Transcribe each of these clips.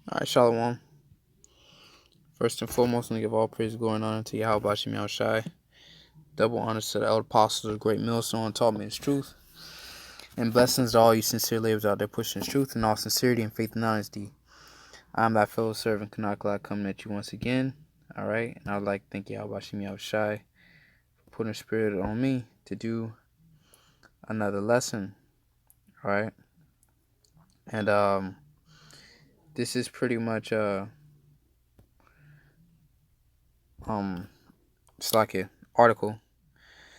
Alright, Shalom. First and foremost, let me give all praise going on to YAHAWASHI. Double honors to the elder apostles of great MILLSTONE taught me his truth. And blessings to all you sincere laborers out there pushing his truth in all sincerity and faith and honesty. I'm thy fellow servant, Kanakla, coming at you once again. Alright, and I would like to thank YAHAWASHI for putting a spirit on me to do another lesson. Alright. And this is pretty much it's like an article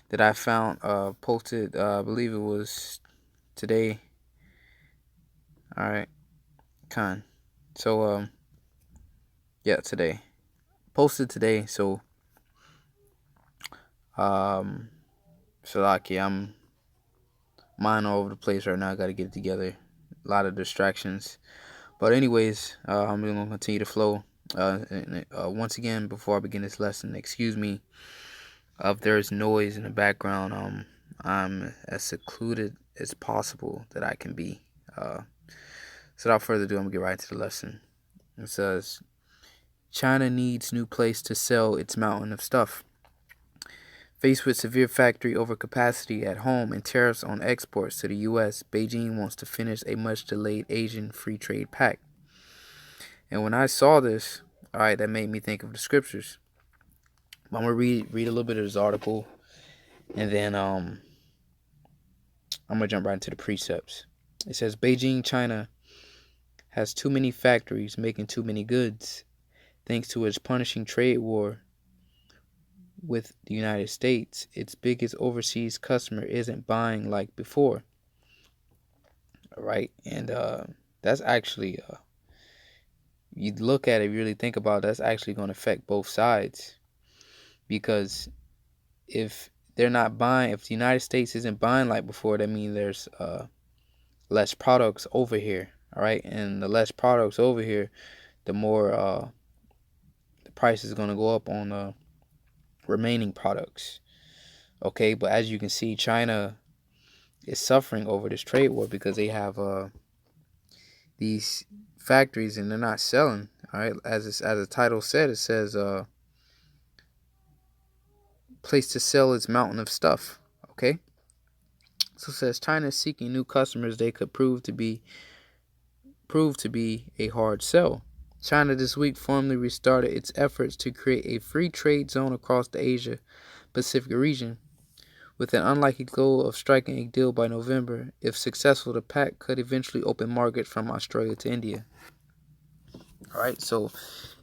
that I found posted, I believe it was today. Alright, so yeah, today, posted today. So like, I'm mind all over the place right now. I gotta get it together, a lot of distractions, but anyways, I'm gonna continue to flow. Once again, before I begin this lesson, excuse me if there's noise in the background. I'm as secluded as possible that I can be. So without further ado, I'm gonna get right into the lesson. It says, China needs new place to sell its mountain of stuff. Faced with severe factory overcapacity at home and tariffs on exports to the U.S., Beijing wants to finish a much-delayed Asian free trade pact. And when I saw this, alright, that made me think of the scriptures. I'm gonna read a little bit of this article, and then I'm gonna jump right into the precepts. It says, Beijing, China has too many factories making too many goods. Thanks to its punishing trade war with the United States, its biggest overseas customer isn't buying like before. All right, and that's actually, you look at it, really think about it, that's actually going to affect both sides, because if they're not buying, if the United States isn't buying like before, that means there's less products over here. All right, and the less products over here, the more the price is going to go up on the remaining products. Okay, but as you can see, China is suffering over this trade war because they have these factories and they're not selling. All right, as the title said, it says place to sell its mountain of stuff. Okay, so it says China is seeking new customers they could prove to be a hard sell. China this week formally restarted its efforts to create a free trade zone across the Asia-Pacific region, with an unlikely goal of striking a deal by November. If successful, the pact could eventually open markets from Australia to India. All right, so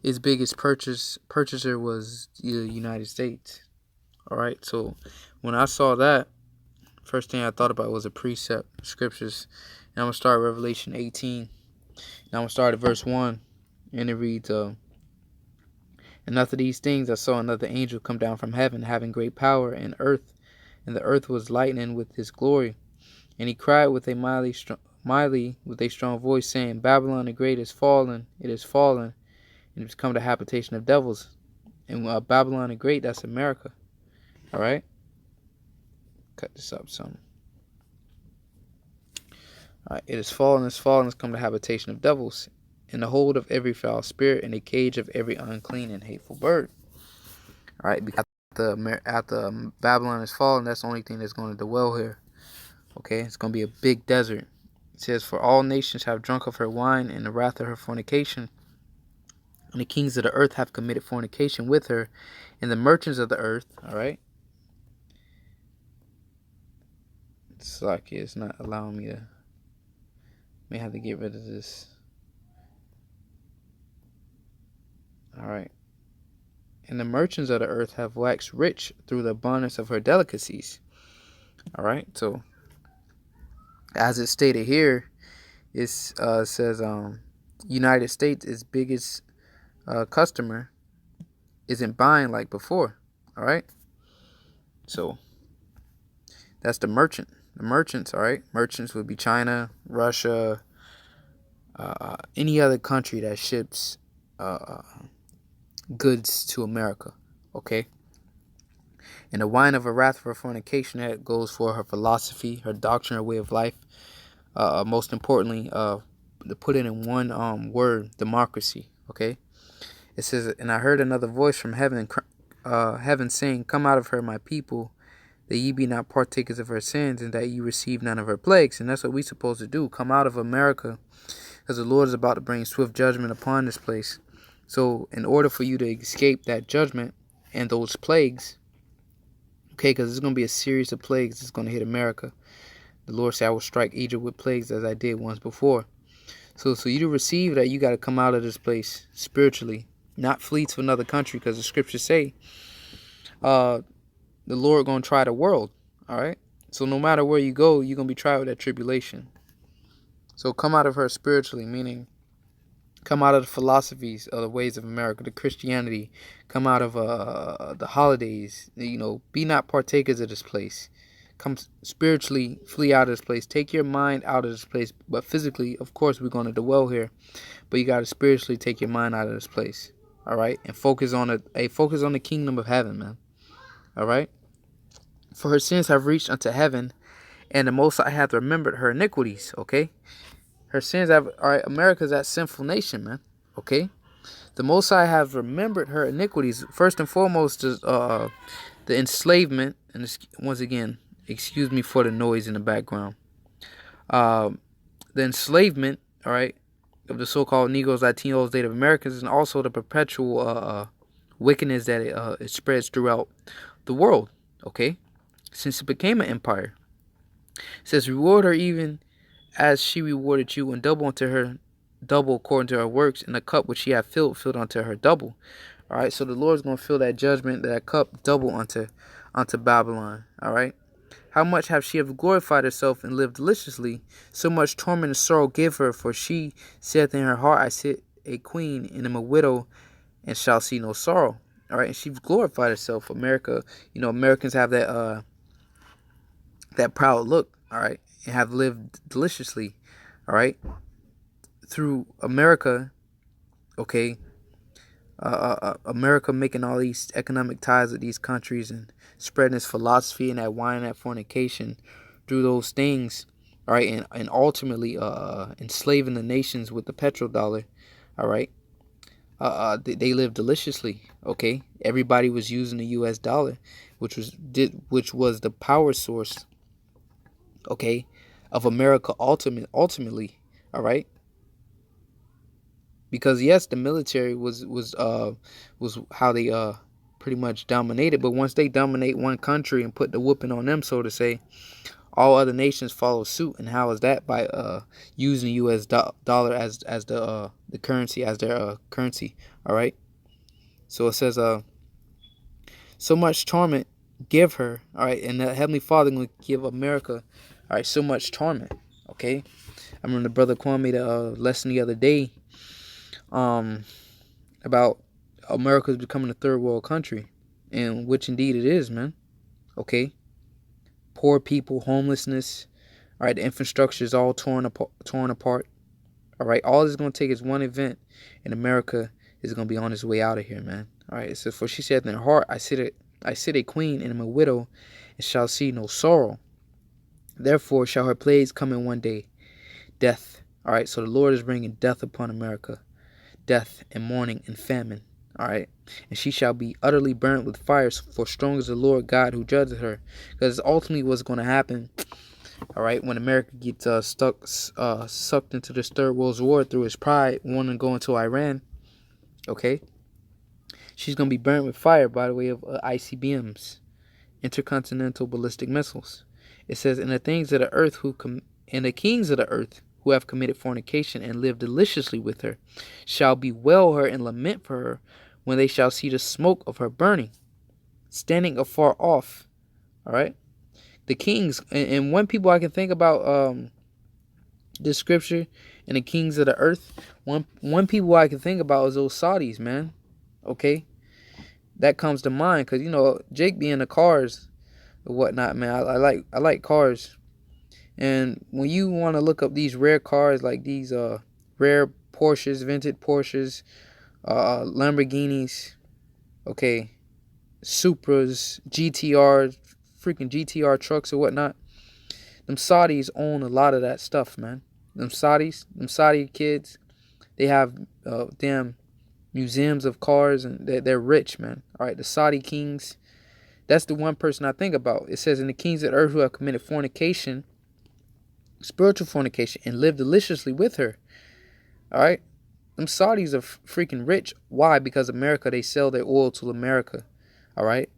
its biggest purchaser was the United States. All right, so when I saw that, first thing I thought about was a precept, scriptures. And I'm going to start Revelation 18. And I'm going to start at verse 1. And it reads, And after these things I saw another angel come down from heaven, having great power, and the earth was lightened with his glory. And he cried with a strong voice, saying, Babylon the great is fallen, it is fallen, and it has become the habitation of devils. And Babylon the great, that's America. All right? Cut this up some. All right, it is fallen, it's come the habitation of devils, in the hold of every foul spirit, in the cage of every unclean and hateful bird. All right, after Babylon is fallen, that's the only thing that's going to dwell here. Okay, it's going to be a big desert. It says, for all nations have drunk of her wine, and the wrath of her fornication. And the kings of the earth have committed fornication with her, and the merchants of the earth. All right. It's like it's not allowing me to. May have to get rid of this. All right. And the merchants of the earth have waxed rich through the abundance of her delicacies. All right. So, as it stated here, it says United States, its biggest customer, isn't buying like before. All right. So that's the merchant. The merchants. All right. Merchants would be China, Russia, any other country that ships goods to America. Okay. And the wine of her wrath for fornication, that goes for her philosophy, her doctrine, her way of life. Most importantly, to put it in one word, democracy. Okay. It says, and I heard another voice from heaven, heaven saying, "Come out of her, my people, that ye be not partakers of her sins, and that ye receive none of her plagues." And that's what we're supposed to do. Come out of America, because the Lord is about to bring swift judgment upon this place. So in order for you to escape that judgment and those plagues, okay, because it's going to be a series of plagues that's going to hit America. The Lord said, "I will strike Egypt with plagues as I did once before." So you to receive that, you got to come out of this place spiritually, not flee to another country, because the scriptures say the Lord going to try the world. All right. So no matter where you go, you're going to be tried with that tribulation. So come out of her spiritually, meaning come out of the philosophies of the ways of America, the Christianity. Come out of the holidays. Be not partakers of this place. Come spiritually, flee out of this place. Take your mind out of this place. But physically, of course, we're going to dwell here. But you got to spiritually take your mind out of this place. All right? And focus on the kingdom of heaven, man. All right? For her sins have reached unto heaven, and the Most High hath remembered her iniquities. Okay? Her sins have... All right, America's that sinful nation, man. Okay? The Most High have remembered her iniquities. First and foremost is the enslavement. And once again, excuse me for the noise in the background. The enslavement, all right, of the so-called Negroes, Latinos, Native Americans, and also the perpetual wickedness that it spreads throughout the world, okay, since it became an empire. It says, "Reward her even as she rewarded you, and double unto her double according to her works, and the cup which she hath filled unto her double." All right, so the Lord's going to fill that judgment, that cup, double unto Babylon. All right. How much have she glorified herself and lived deliciously? So much torment and sorrow give her, for she saith in her heart, "I sit a queen and am a widow, and shall see no sorrow." All right, and she's glorified herself. America, Americans have that proud look. All right, and have lived deliciously. All right, through America. Okay. America making all these economic ties with these countries and spreading its philosophy and that wine and that fornication through those things, all right, and ultimately enslaving the nations with the petrodollar, all right. They live deliciously, okay. Everybody was using the U.S. dollar, which was the power source, okay, of America ultimately, all right. Because yes, the military was how they pretty much dominated. But once they dominate one country and put the whooping on them, so to say, all other nations follow suit. And how is that? By using the U.S. dollar as the currency, as their currency. All right. So it says so much torment give her. All right, and the Heavenly Father will give America, all right, so much torment. Okay. I remember the brother Quan made a lesson the other day. About America's becoming a third world country, and which indeed it is, man. Okay, poor people, homelessness. All right, the infrastructure is all torn apart. All right, all it's gonna take is one event, and America is gonna be on its way out of here, man. All right, it says, "For she said in her heart, I sit a queen and am a widow, and shall see no sorrow. Therefore shall her plagues come in one day, death." All right, so the Lord is bringing death upon America. Death and mourning and famine. All right, and she shall be utterly burnt with fire, for strong is the Lord God who judges her. Because ultimately what's going to happen, all right, when America gets sucked into this third world war through his pride, wanting to go into Iran, okay, she's going to be burnt with fire by the way of ICBMs, intercontinental ballistic missiles. It says, "And the things of the earth and the kings of the earth who have committed fornication and lived deliciously with her, shall bewail her and lament for her, when they shall see the smoke of her burning, standing afar off." All right, the kings, and one people I can think about this scripture and the kings of the earth. One people I can think about is those Saudis, man. Okay, that comes to mind because Jake be in the cars or whatnot, man. I like cars. And when you want to look up these rare cars, like these rare Porsches, vintage Porsches, Lamborghinis, okay, Supras, GTRs, freaking GTR trucks or whatnot, them Saudis own a lot of that stuff, man. Them Saudi kids, they have damn museums of cars, and they're rich, man. All right, the Saudi kings. That's the one person I think about. It says, "In the kings of the earth who have committed fornication, spiritual fornication, and lived deliciously with her." All right, them Saudis are freaking rich. Why? Because America, they sell their oil to America. All right,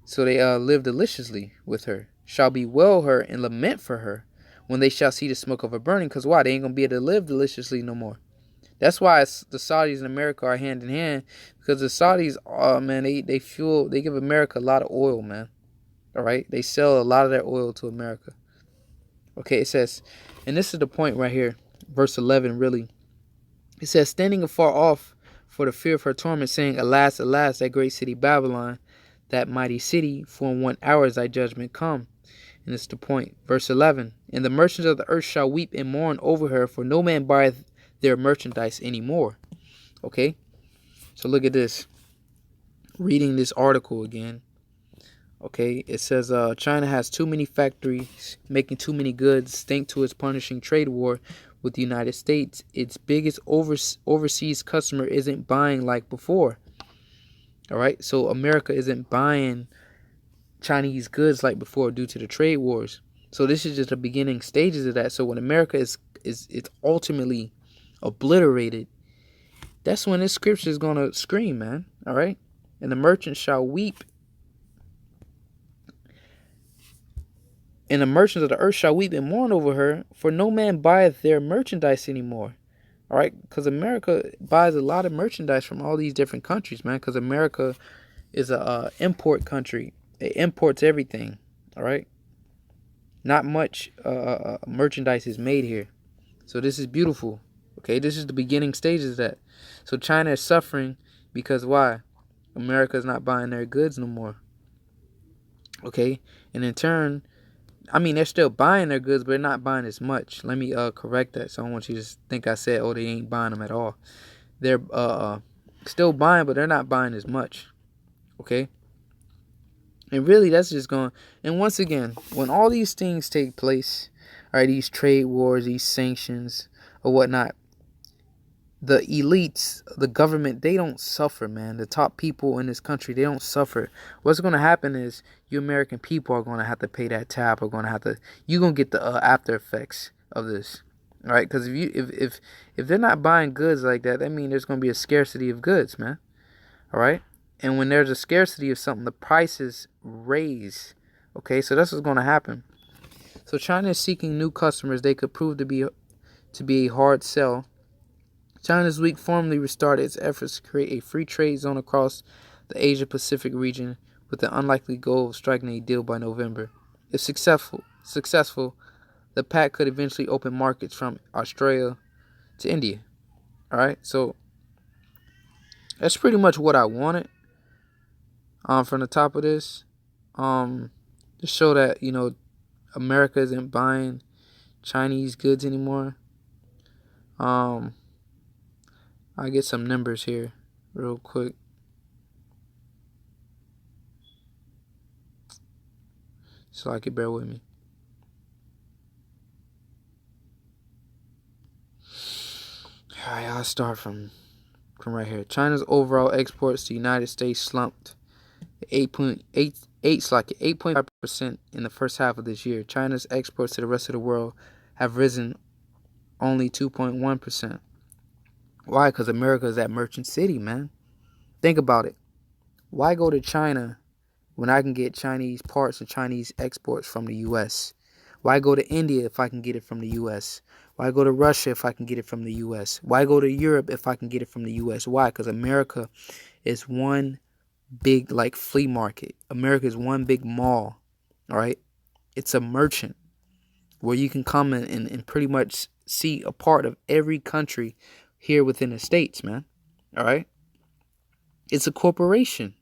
so they live deliciously with her. Shall bewail her and lament for her when they shall see the smoke of her burning. Because why? They ain't gonna be able to live deliciously no more. That's why the Saudis and America are hand in hand, because the Saudis, man, they give America a lot of oil, man. All right, they sell a lot of their oil to America. Okay, it says, and this is the point right here, verse 11. Really, it says, standing afar off for the fear of her torment, saying, "Alas, alas, that great city Babylon, that mighty city, for in 1 hour is thy judgment come." And it's the point, verse 11. And the merchants of the earth shall weep and mourn over her, for no man buyeth their merchandise anymore. Okay, so look at this. Reading this article again. Okay, it says China has too many factories making too many goods thanks to its punishing trade war with the United States. Its biggest overseas customer isn't buying like before. All right, so America isn't buying Chinese goods like before due to the trade wars. So this is just the beginning stages of that. So when America is ultimately obliterated, that's when this scripture is going to scream, man. All right, and the merchants shall weep. And the merchants of the earth shall weep and mourn over her, for no man buyeth their merchandise anymore. All right, because America buys a lot of merchandise from all these different countries, man. Because America is a import country. It imports everything. All right, not much merchandise is made here. So this is beautiful. Okay, this is the beginning stages of that. So China is suffering because why? America is not buying their goods no more. Okay, and in turn, I mean, they're still buying their goods, but they're not buying as much. Let me correct that. So I don't want you to think I said, oh, they ain't buying them at all. They're still buying, but they're not buying as much. Okay? And really, that's just going... And once again, when all these things take place, all right, these trade wars, these sanctions, or whatnot, the elites, the government, they don't suffer, man. The top people in this country, they don't suffer. What's going to happen is you American people are going to have to pay that tab. You're going to get the after effects of this. All right, because if they're not buying goods like that, that means there's going to be a scarcity of goods, man. All right, and when there's a scarcity of something, the prices raise. Okay, so that's what's going to happen. So China is seeking new customers. They could prove to be a hard sell. China's week formally restarted its efforts to create a free trade zone across the Asia-Pacific region with the unlikely goal of striking a deal by November. If successful, the pact could eventually open markets from Australia to India. All right, so that's pretty much what I wanted from the top of this. To show that, America isn't buying Chinese goods anymore. I'll get some numbers here real quick. So I can bear with me. Alright, I'll start from right here. China's overall exports to the United States slumped 8.5% in the first half of this year. China's exports to the rest of the world have risen only 2.1%. Why? Because America is that merchant city, man. Think about it. Why go to China when I can get Chinese parts or Chinese exports from the U.S.? Why go to India if I can get it from the U.S.? Why go to Russia if I can get it from the U.S.? Why go to Europe if I can get it from the U.S.? Why? Because America is one big, flea market. America is one big mall, all right? It's a merchant where you can come and pretty much see a part of every country here within the States, man. All right? It's a corporation.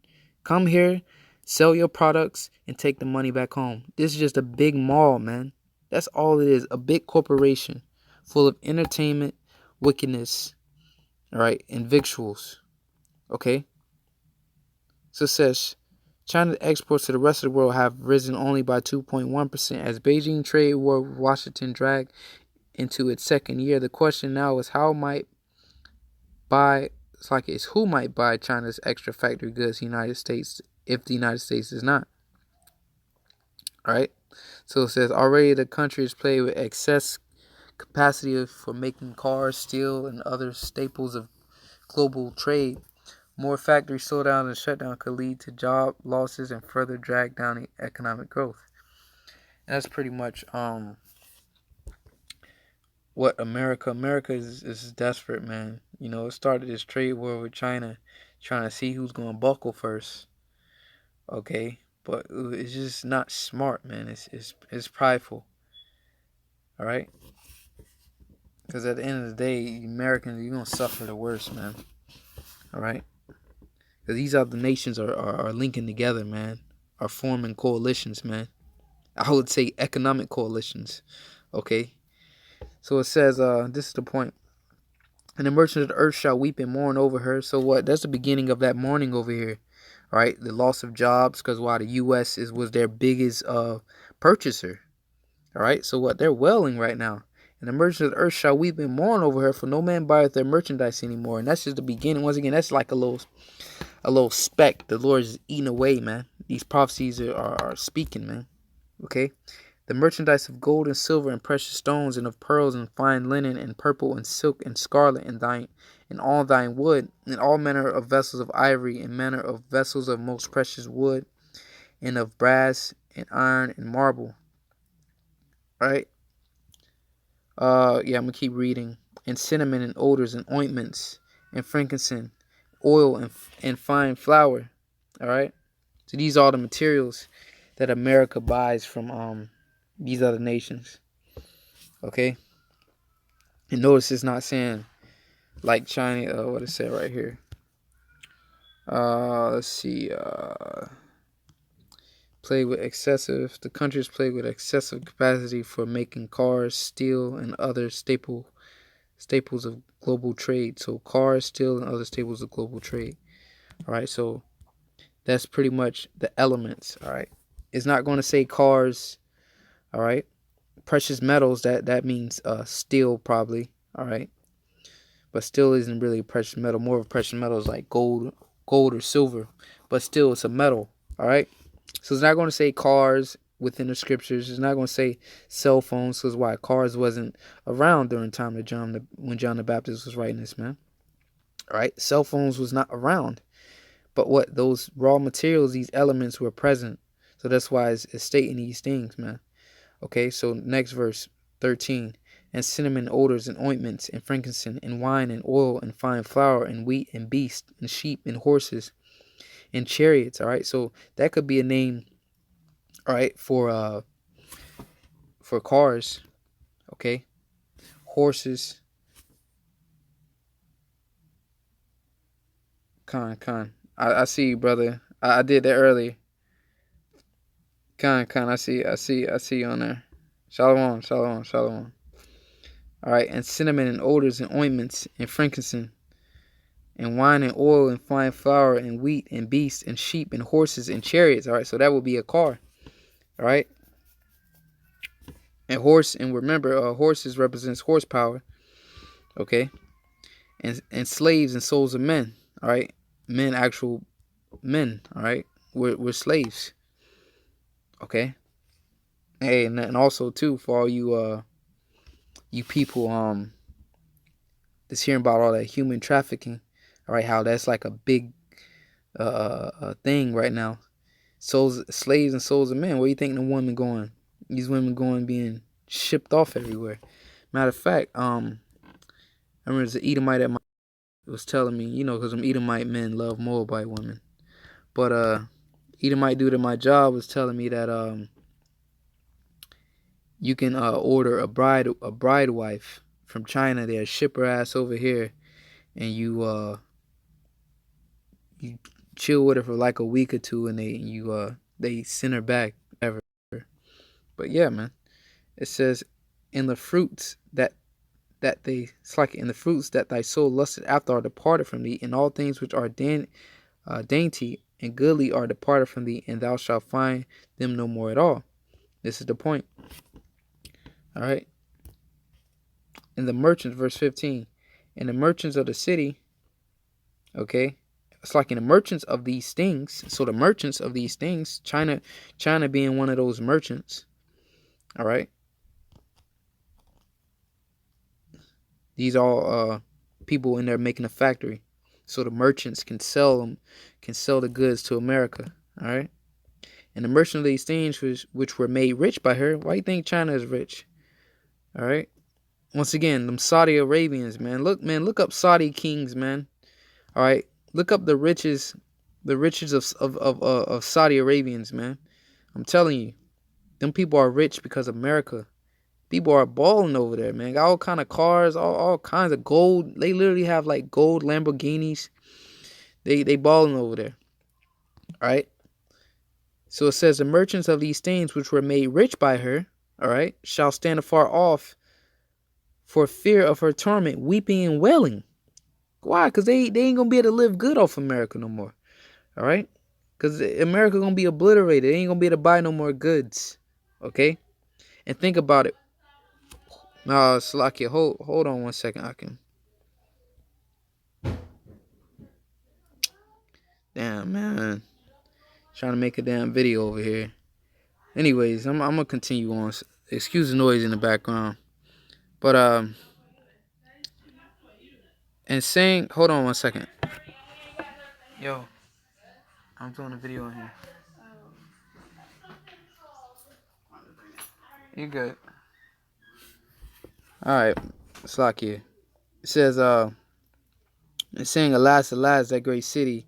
Come here, sell your products, and take the money back home. This is just a big mall, man. That's all it is. A big corporation full of entertainment, wickedness, all right, and victuals. Okay? So it says, China's exports to the rest of the world have risen only by 2.1% as Beijing trade war with Washington dragged into its second year. The question now is who might buy China's extra factory goods United States if the United States is not. All right. So it says already the country is plagued with excess capacity for making cars, steel, and other staples of global trade. More factory slowdown and shutdown could lead to job losses and further drag down economic growth. And that's pretty much what America is desperate, man. You know, it started this trade war with China, trying to see who's going to buckle first. Okay, but it's just not smart, man. It's prideful. All right, because at the end of the day, Americans, you're gonna suffer the worst, man. All right, because these other nations are linking together, man. Are forming coalitions, man. I would say economic coalitions. Okay, so it says, this is the point. And the merchants of the earth shall weep and mourn over her. So what? That's the beginning of that mourning over here. All right, the loss of jobs, because why the U.S. was their biggest purchaser. All right, so what? They're wailing right now. And the merchants of the earth shall weep and mourn over her, for no man buyeth their merchandise anymore. And that's just the beginning. Once again, that's like a little speck the Lord is eating away, man. These prophecies are speaking, man. Okay. The merchandise of gold and silver and precious stones and of pearls and fine linen and purple and silk and scarlet and all thine wood and all manner of vessels of ivory and manner of vessels of most precious wood and of brass and iron and marble. All right. Yeah, I'm gonna keep reading. And cinnamon and odors and ointments and frankincense, oil and fine flour. All right. So these are the materials that America buys from these other nations. Okay. And notice it's not saying like China. What it say right here? Let's see. The country is plagued with excessive capacity for making cars, steel, and other staples of global trade. So cars, steel, and other staples of global trade. All right. So that's pretty much the elements. All right. It's not going to say cars. All right. Precious metals, that means steel probably. All right. But steel isn't really a precious metal. More of a precious metal is like gold or silver. But still, it's a metal. All right. So it's not going to say cars within the scriptures. It's not going to say cell phones, because why? Cars wasn't around during the time of when John the Baptist was writing this, man. All right. Cell phones was not around. But what? Those raw materials, these elements were present. So that's why it's stating these things, man. Okay, so next verse, 13. And cinnamon odors and ointments and frankincense and wine and oil and fine flour and wheat and beasts and sheep and horses and chariots. All right, so that could be a name, all right, for cars. Okay, horses. Con. I see you, brother. I did that earlier. Con. I see you on there. Shalom. All right, and cinnamon and odors and ointments and frankincense and wine and oil and fine flour and wheat and beasts and sheep and horses and chariots. All right, so that would be a car. All right, and remember, horses represents horsepower. Okay, and slaves and souls of men. All right, actual men. All right, we're slaves. Okay, hey, and also too for all you people that's hearing about all that human trafficking. All right, how that's like a big thing right now. Slaves and souls of men. Where you think the women going? These women being shipped off everywhere. Matter of fact, I remember there's an Edomite that was telling me, because them Edomite men love Moabite women. But Edomite dude at my job was telling me that you can order a bride wife from China. They'll ship her ass over here, and you chill with her for like a week or two, and they send her back ever. But yeah, man, it says in the fruits that thy soul lusted after are departed from thee, and all things which are dainty and goodly are departed from thee, and thou shalt find them no more at all. This is the point. All right. And the merchants, verse 15, and the merchants of the city, okay, it's like in the merchants of these things. So the merchants of these things, China being one of those merchants, all right. These are people in there making a factory, so the merchants can sell the goods to America, all right. And the merchants of these things which were made rich by her. Why do you think China is rich? All right. Once again, them Saudi Arabians, man. Look up Saudi kings, man. All right. Look up the riches of Saudi Arabians, man. I'm telling you, them people are rich because of America. People are balling over there, man. Got all kind of cars, all kinds of gold. They literally have like gold Lamborghinis. They balling over there. All right. So it says the merchants of these things which were made rich by her, all right, shall stand afar off for fear of her torment, weeping and wailing. Why? Because they ain't gonna be able to live good off America no more. All right? Because America gonna be obliterated. They ain't gonna be able to buy no more goods. Okay? And think about it. No, Slakia, hold on 1 second. I can. Damn, man. Trying to make a damn video over here. Anyways, I'm gonna continue on. Excuse the noise in the background. But and saying, hold on 1 second. Yo, I'm doing a video in here. You good? All right, Slakia. It says, it's saying, alas, alas, that great city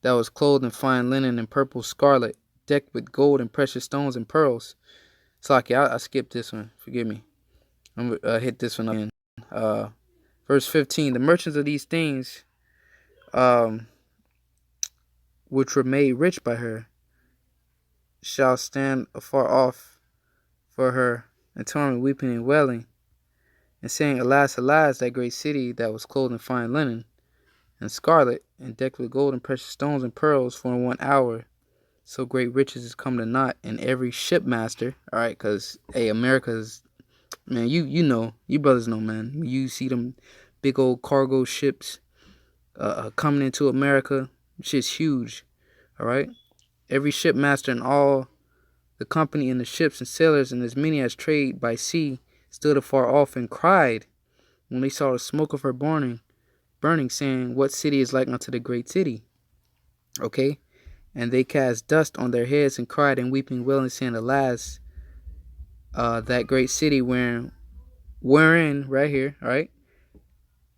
that was clothed in fine linen and purple scarlet, decked with gold and precious stones and pearls. Slakia, I skipped this one. Forgive me. I'm gonna hit this one again. Verse 15. The merchants of these things, which were made rich by her, shall stand afar off for her, and torment, weeping and wailing, and saying, alas, alas, that great city that was clothed in fine linen and scarlet, and decked with gold and precious stones and pearls, for in 1 hour so great riches is come to naught. And every shipmaster, all right, because, hey, America's, man, you know, you brothers know, man, you see them big old cargo ships coming into America, shit's huge, all right. Every shipmaster and all the company and the ships and sailors and as many as trade by sea stood afar off and cried when they saw the smoke of her burning, saying, what city is like unto the great city? Okay. And they cast dust on their heads and cried and weeping, wailing, saying, alas, that great city wherein right here, all right,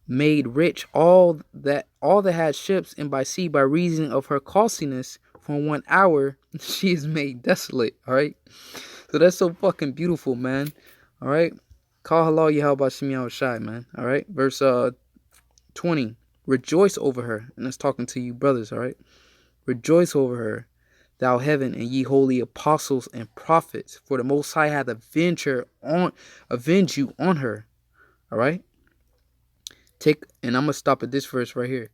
made rich all that had ships, and by sea by reason of her costliness, for 1 hour she is made desolate. All right. So that's so fucking beautiful, man. All right. Call halal YAHAWASHI, man. All right. Verse 20. Rejoice over her. And that's talking to you brothers. All right. Rejoice over her, thou heaven, and ye holy apostles and prophets, for the Most High hath avenged you on her. All right. And I'm gonna stop at this verse right here.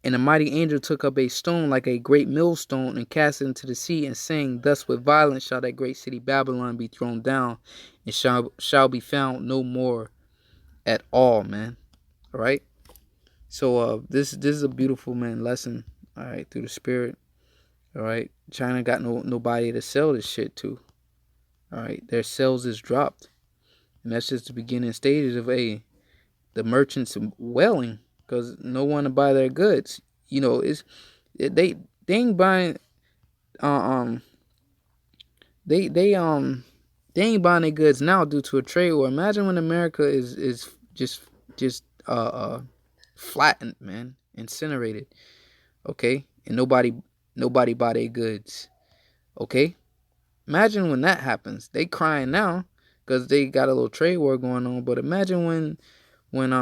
And a mighty angel took up a stone like a great millstone and cast it into the sea, and saying, thus with violence shall that great city Babylon be thrown down, and shall be found no more at all, man. All right. So this is a beautiful, man, lesson. All right, through the spirit. All right, China got nobody to sell this shit to. All right, their sales is dropped, and that's just the beginning stages of the merchants wailing because no one to buy their goods. You know, they ain't buying they ain't buying their goods now due to a trade war. Imagine when America is just flattened, man, incinerated. Okay, and nobody buy their goods. Okay, imagine when that happens. They crying now because they got a little trade war going on. But imagine when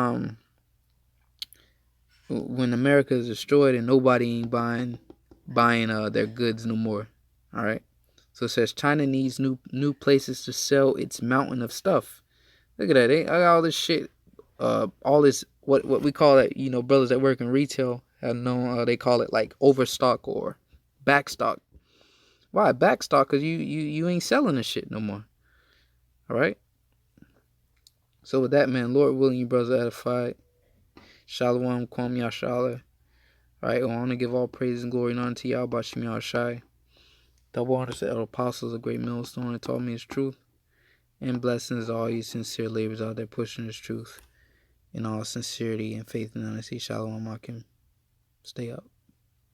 America is destroyed and nobody ain't buying their goods no more. All right. So it says China needs new places to sell its mountain of stuff. Look at that. They got all this shit. All this what we call it. You know, brothers that work in retail have known. They call it like overstock or backstock. Why backstock? Because you ain't selling this shit no more. All right. So with that, man, Lord willing, you brothers are edified. Shalom, Kwam Yashala. Alright, I want to give all praise and glory and honor to YAHAWASHI. Double honor to the apostles of Great Millstone that taught me his truth. And blessings to all you sincere laborers out there pushing his truth in all sincerity and faith and honesty. Shalom, Akim. Stay up.